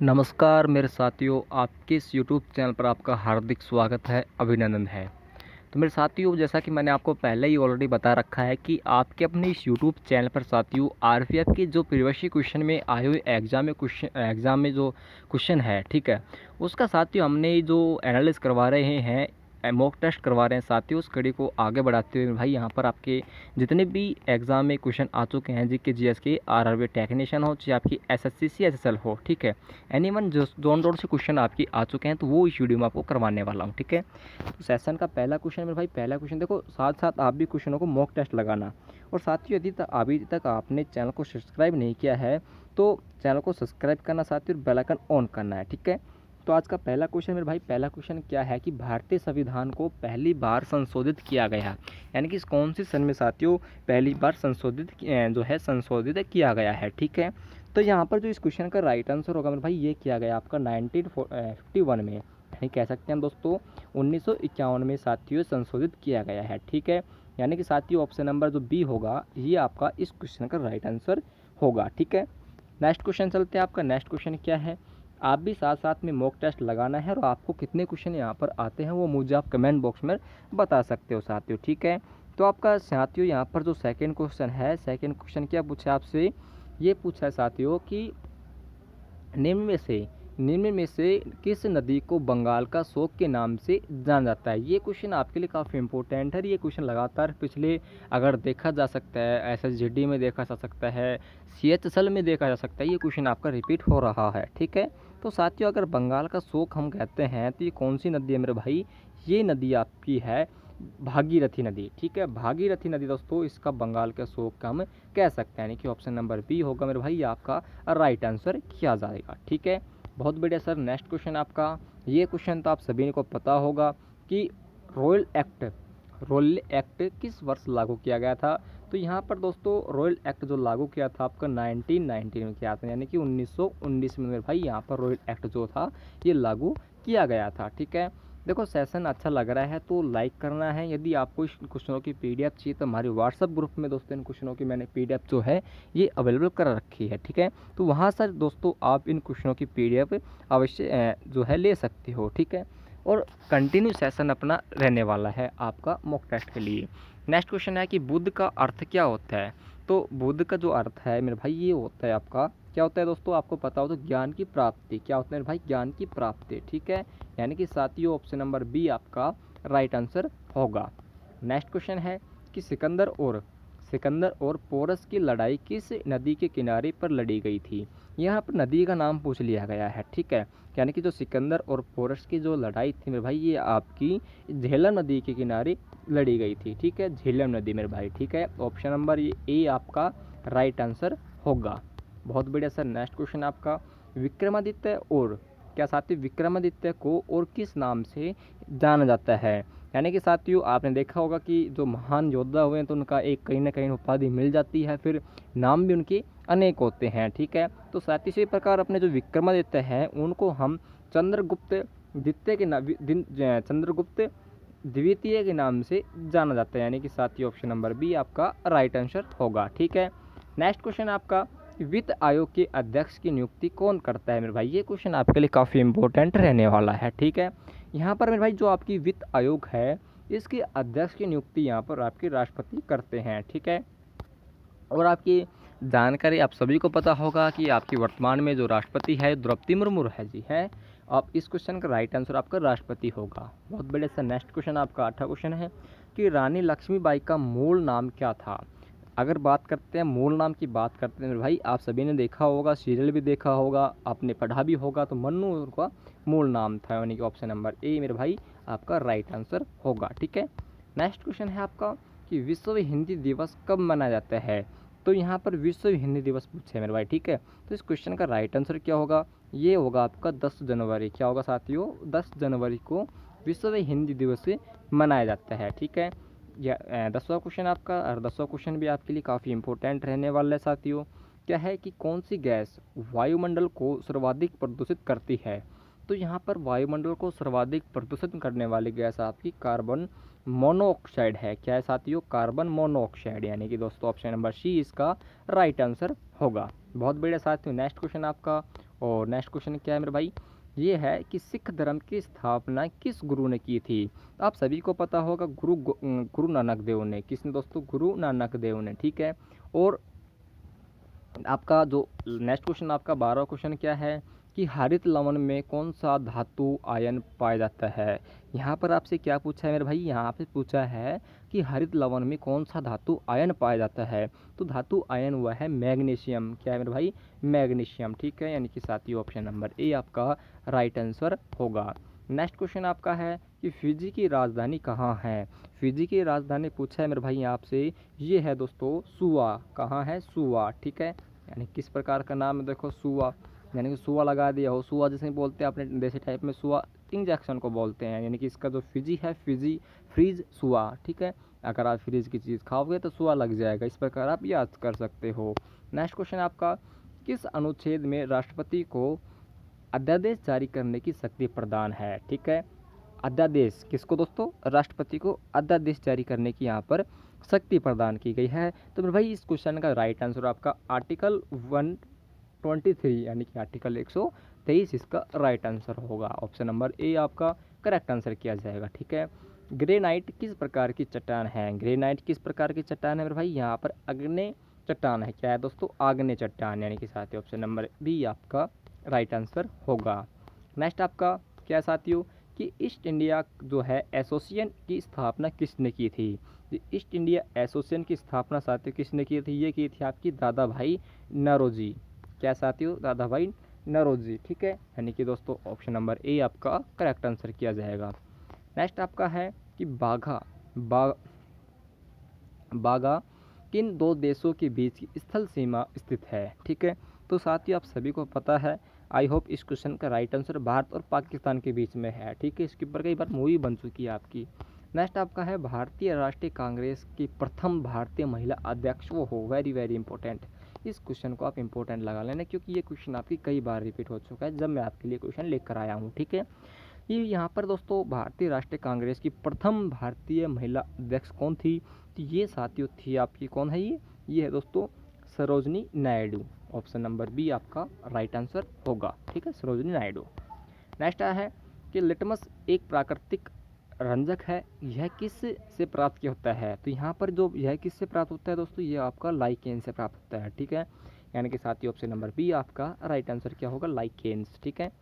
नमस्कार मेरे साथियों, आपके इस यूट्यूब चैनल पर आपका हार्दिक स्वागत है, अभिनंदन है। तो मेरे साथियों, जैसा कि मैंने आपको पहले ही ऑलरेडी बता रखा है कि आपके अपने इस यूट्यूब चैनल पर साथियों आरपीएफ के जो प्रीवियस क्वेश्चन में आए हुए एग्ज़ाम में जो क्वेश्चन है, ठीक है, उसका साथियों हमने जो एनालिसिस करवा रहे हैं, मॉक टेस्ट करवा रहे हैं साथियों, उस कड़ी को आगे बढ़ाते हुए भाई यहाँ पर आपके जितने भी एग्ज़ाम में क्वेश्चन आ चुके हैं, जीके जीएस के, आरआरबी टेक्नीशियन हो, चाहे आपकी एसएससी एसएसएल हो, ठीक है, एनीवन जो जोन से क्वेश्चन आपकी आ चुके हैं, तो वो इस वीडियो में आपको करवाने वाला हूँ, ठीक है। तो सेशन का पहला क्वेश्चन मेरे भाई, पहला क्वेश्चन देखो, साथ साथ आप भी क्वेश्चनों को मॉक टेस्ट लगाना। और साथियों यदि अभी तक आपने चैनल को सब्सक्राइब नहीं किया है तो चैनल को सब्सक्राइब करना साथियों, बेल आइकन ऑन करना है, ठीक है। तो आज का पहला क्वेश्चन मेरे भाई, पहला क्वेश्चन क्या है कि भारतीय संविधान को पहली बार संशोधित किया गया, यानी कि कौन सी सन में साथियों पहली बार संशोधित किया गया है, ठीक है। तो यहाँ पर जो इस क्वेश्चन का राइट आंसर होगा मेरे भाई, ये किया गया आपका 1951 में, यानी कह सकते हैं हम दोस्तों 1951 में साथियों संशोधित किया गया है, ठीक है। यानी कि साथियों ऑप्शन नंबर जो बी होगा ये आपका इस क्वेश्चन का राइट आंसर होगा, ठीक है। नेक्स्ट क्वेश्चन चलते हैं। आपका नेक्स्ट क्वेश्चन क्या है, आप भी साथ साथ में मॉक टेस्ट लगाना है और आपको कितने क्वेश्चन यहाँ पर आते हैं वो मुझे आप कमेंट बॉक्स में बता सकते हो साथियों, ठीक है। तो आपका साथियों यहाँ पर जो सेकंड क्वेश्चन है, सेकंड क्वेश्चन क्या पूछा है आपसे, ये पूछा है साथियों कि निम्न में से किस नदी को बंगाल का शोक के नाम से जाना जाता है। ये क्वेश्चन आपके लिए काफ़ी इंपॉर्टेंट है। ये क्वेश्चन लगातार पिछले अगर देखा जा सकता है, एसएसजीडी में देखा जा सकता है, सीएचएसएल में देखा जा सकता है, ये क्वेश्चन आपका रिपीट हो रहा है, ठीक है। तो साथियों अगर बंगाल का शोक हम कहते हैं तो ये कौन सी नदी है मेरे भाई, ये नदी आपकी है भागीरथी नदी, ठीक है। भागीरथी नदी दोस्तों इसका बंगाल का शोक का हम कह सकते हैं, यानी कि ऑप्शन नंबर बी होगा मेरे भाई, ये आपका राइट आंसर किया जाएगा, ठीक है। बहुत बढ़िया सर। नेक्स्ट क्वेश्चन आपका, ये क्वेश्चन तो आप सभी को पता होगा कि रॉयल एक्ट किस वर्ष लागू किया गया था। तो यहाँ पर दोस्तों रॉयल एक्ट जो लागू किया था आपका 1919 में किया था, यानी कि 1919 में मेरे भाई यहाँ पर रॉयल एक्ट जो था ये लागू किया गया था, ठीक है। देखो सेशन अच्छा लग रहा है तो लाइक करना है। यदि आपको इस क्वेश्चनों की पीडीएफ चाहिए तो हमारे व्हाट्सअप ग्रुप में दोस्तों इन क्वेश्चनों की मैंने पीडीएफ जो है ये अवेलेबल कर रखी है, ठीक है। तो वहाँ से दोस्तों आप इन क्वेश्चनों की पीडीएफ अवश्य जो है ले सकते हो, ठीक है। और कंटिन्यू सेशन अपना रहने वाला है आपका मॉक टेस्ट के लिए। नेक्स्ट क्वेश्चन है कि बुद्ध का अर्थ क्या होता है। तो बुद्ध का जो अर्थ है मेरे भाई ये होता है आपका, क्या होता है दोस्तों आपको पता हो तो, ज्ञान की प्राप्ति। क्या होता है मेरे भाई, ज्ञान की प्राप्ति, ठीक है। यानी कि साथियों ऑप्शन नंबर बी आपका राइट आंसर होगा। नेक्स्ट क्वेश्चन है कि सिकंदर और पोरस की लड़ाई किस नदी के किनारे पर लड़ी गई थी। यहाँ पर नदी का नाम पूछ लिया गया है, ठीक है। यानी कि जो सिकंदर और पोरस की जो लड़ाई थी मेरे भाई ये आपकी झेलम नदी के किनारे लड़ी गई थी, ठीक है, झेलम नदी मेरे भाई, ठीक है। ऑप्शन नंबर ए आपका राइट आंसर होगा। बहुत बढ़िया सर। नेक्स्ट क्वेश्चन आपका, विक्रमादित्य और क्या साथियों विक्रमादित्य को और किस नाम से जाना जाता है। यानी कि साथियों आपने देखा होगा कि जो महान योद्धा हुए हैं तो उनका एक कहीं ना कहीं उपाधि मिल जाती है, फिर नाम भी उनके अनेक होते हैं, ठीक है। तो साथ इसी प्रकार अपने जो विक्रमादित्य हैं उनको हम चंद्रगुप्त द्वितीय द्वितीय के नाम से जाना जाता है, यानी कि साथियों ऑप्शन नंबर बी आपका राइट आंसर होगा, ठीक है। नेक्स्ट क्वेश्चन आपका, वित्त आयोग के अध्यक्ष की नियुक्ति कौन करता है मेरे भाई। ये क्वेश्चन आपके लिए काफ़ी इंपॉर्टेंट रहने वाला है, ठीक है। यहाँ पर मेरे भाई जो आपकी वित्त आयोग है इसके अध्यक्ष की नियुक्ति यहाँ पर आपके राष्ट्रपति करते हैं, ठीक है। और आपकी जानकारी आप सभी को पता होगा कि आपकी वर्तमान में जो राष्ट्रपति है द्रौपदी मुर्मू है जी है। आप इस क्वेश्चन का राइट आंसर आपका राष्ट्रपति होगा। बहुत बढ़िया सर। नेक्स्ट क्वेश्चन आपका 8वां क्वेश्चन है कि रानी लक्ष्मीबाई का मूल नाम क्या था। अगर बात करते हैं मूल नाम की बात करते हैं मेरे भाई, आप सभी ने देखा होगा, सीरियल भी देखा होगा, आपने पढ़ा भी होगा, तो मन्नू का मूल नाम था, यानी कि ऑप्शन नंबर ए मेरे भाई आपका राइट आंसर होगा, ठीक है। नेक्स्ट क्वेश्चन है आपका कि विश्व हिंदी दिवस कब मनाया जाता है। तो यहाँ पर विश्व हिंदी दिवस पूछे मेरे भाई, ठीक है। तो इस क्वेश्चन का राइट आंसर क्या होगा, ये होगा आपका 10 जनवरी। क्या होगा साथियों, 10 जनवरी को विश्व हिंदी दिवस मनाया जाता है, ठीक है। या 10वां क्वेश्चन आपका, और 10वां क्वेश्चन भी आपके लिए काफ़ी इंपॉर्टेंट रहने वाला है साथियों। क्या है कि कौन सी गैस वायुमंडल को सर्वाधिक प्रदूषित करती है। तो यहाँ पर वायुमंडल को सर्वाधिक प्रदूषित करने वाली गैस आपकी कार्बन मोनोऑक्साइड है। क्या है साथियों, कार्बन मोनोऑक्साइड, यानी कि दोस्तों ऑप्शन नंबर सी इसका राइट आंसर होगा। बहुत बढ़िया साथियों। नेक्स्ट क्वेश्चन आपका और नेक्स्ट क्वेश्चन क्या है मेरे भाई, ये है कि सिख धर्म की स्थापना किस गुरु ने की थी। आप सभी को पता होगा गुरु नानक देव ने। किसने दोस्तों, गुरु नानक देव ने, ठीक है। और आपका जो नेक्स्ट क्वेश्चन आपका 12वां क्वेश्चन क्या है कि हरित लवण में कौन सा धातु आयन पाया जाता है। यहाँ पर आपसे क्या पूछा है मेरे भाई, यहाँ पे पूछा है कि हरित लवण में कौन सा धातु आयन पाया जाता है। तो धातु आयन हुआ है मैग्नीशियम। क्या है मेरे भाई, मैग्नीशियम, ठीक है। यानी कि साथियों ऑप्शन नंबर ए आपका राइट आंसर होगा। नेक्स्ट क्वेश्चन आपका है कि फिजी की राजधानी कहाँ है। फिजी की राजधानी पूछा है मेरे भाई आपसे, ये है दोस्तों सुआ। कहाँ है, सुआ, ठीक है। यानी किस प्रकार का नाम है, देखो सुआ, यानी कि सुआ लगा दिया हो। सुआ जैसे बोलते हैं अपने देसी टाइप में, सुआ इंजेक्शन को बोलते हैं। यानी कि इसका जो फिजी है, फिजी फ्रीज सुआ, ठीक है। अगर आप फ्रीज की चीज़ खाओगे तो सुआ लग जाएगा, इस प्रकार आप याद कर सकते हो। नेक्स्ट क्वेश्चन आपका, किस अनुच्छेद में राष्ट्रपति को अध्यादेश जारी करने की शक्ति प्रदान है, ठीक है। अध्यादेश किसको दोस्तों, राष्ट्रपति को अध्यादेश जारी करने की यहाँ पर शक्ति प्रदान की गई है। तो मेरे भाई इस क्वेश्चन का राइट आंसर आपका आर्टिकल 123 यानी कि आर्टिकल 123 इसका राइट आंसर होगा। ऑप्शन नंबर ए आपका करेक्ट आंसर किया जाएगा, ठीक है। ग्रेनाइट किस प्रकार की चट्टान है। ग्रेनाइट किस प्रकार की चट्टान है मेरे भाई, यहाँ पर आग्नेय चट्टान है। क्या है दोस्तों, आग्नेय चट्टान, यानी कि साथियों ऑप्शन नंबर बी आपका राइट आंसर होगा। नेक्स्ट आपका क्या है साथियों कि ईस्ट इंडिया जो है एसोसिएशन की स्थापना किसने की थी। ईस्ट इंडिया एसोसिएशन की स्थापना साथियों किसने की थी, ये की थी आपकी दादा भाई नौरोजी। क्या साथियों, दादा भाई नौरोजी, ठीक है। यानी कि दोस्तों ऑप्शन नंबर ए आपका करेक्ट आंसर किया जाएगा। नेक्स्ट आपका है कि बागा किन दो देशों के बीच की स्थल सीमा स्थित है, ठीक है। तो साथियों आप सभी को पता है, आई होप इस क्वेश्चन का राइट आंसर भारत और पाकिस्तान के बीच में है, ठीक है। इसके ऊपर कई बार मूवी बन चुकी है आपकी। नेक्स्ट आपका है भारतीय राष्ट्रीय कांग्रेस की प्रथम भारतीय महिला अध्यक्ष वो हो, वेरी वेरी इंपॉर्टेंट। इस क्वेश्चन को आप इंपॉर्टेंट लगा लेना, क्योंकि ये क्वेश्चन आपकी कई बार रिपीट हो चुका है जब मैं आपके लिए क्वेश्चन लेकर आया हूँ, ठीक है। ये यहाँ पर दोस्तों भारतीय राष्ट्रीय कांग्रेस की प्रथम भारतीय महिला अध्यक्ष कौन थी, तो ये साथियों थी आपकी, कौन है ये है दोस्तों Sarojini Naidu. Option number B आपका राइट आंसर होगा, ठीक है, सरोजनी नायडू। नेक्स्ट है कि लिटमस एक प्राकृतिक रंजक है, यह किस से प्राप्त किया होता है। तो यहाँ पर जो यह किस से प्राप्त होता है दोस्तों, ये आपका लाइकेन से प्राप्त होता है, ठीक है। यानी कि साथियों ऑप्शन नंबर बी आपका राइट आंसर क्या होगा, लाइकेन्स, ठीक है।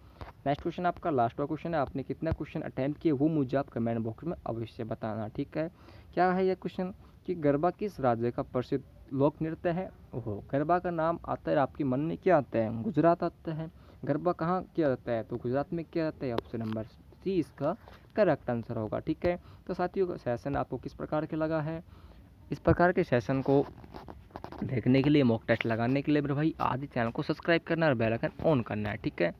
नेक्स्ट क्वेश्चन आपका लास्टवा क्वेश्चन है, आपने कितना क्वेश्चन अटेम्प्ट किए वो मुझे आप कमेंट बॉक्स में अवश्य बताना, ठीक है। क्या है यह क्वेश्चन कि गरबा किस राज्य का प्रसिद्ध लोक नृत्य है। ओहो, गरबा का नाम आता है आपके मन में क्या आता है, गुजरात आता है। गरबा कहाँ किया जाता है, तो गुजरात में किया जाता है। ऑप्शन नंबर सी इसका करेक्ट आंसर होगा, ठीक है। तो साथियों सेशन आपको किस प्रकार के लगा है, इस प्रकार के सेशन को देखने के लिए, मॉक टेस्ट लगाने के लिए मेरे भाई आज ही चैनल को सब्सक्राइब करना और बेल आइकन ऑन करना है, ठीक है।